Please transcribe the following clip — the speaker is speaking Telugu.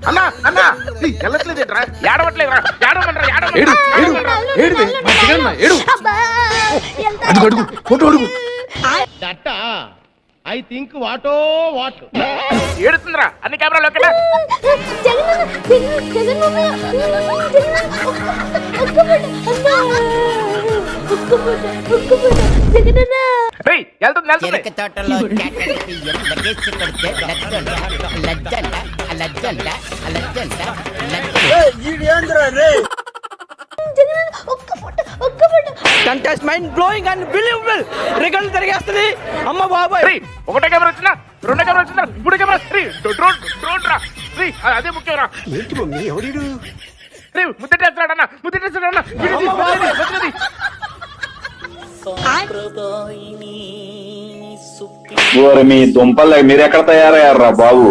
అన్నా అన్నా వెళ్ళట్లేదేంట్రా? ఏడవట్లేదురా? ఐ థింక్ వాటో వాట్ ఏడుతుందిరా? అన్ని కెమెరాలు ఓకేనా? చెరుకు తోటలో contest mind blowing unbelievable రికార్డులు తిరిగేస్తుంది. అమ్మ బాబాయ్, ఒకటే కెమెరా వచ్చిందా? రెండో కెమెరా వచ్చిందా? మూడో కెమెరా? డ్రోన్ రా. అదే ముఖ్యం రా. ముద్దటేస్తున్నాడు అన్న, ముద్దటేస్తున్నాడు అన్న. మీ దుంపలు మీరెక్కడ తయారయ్యారా బాబు?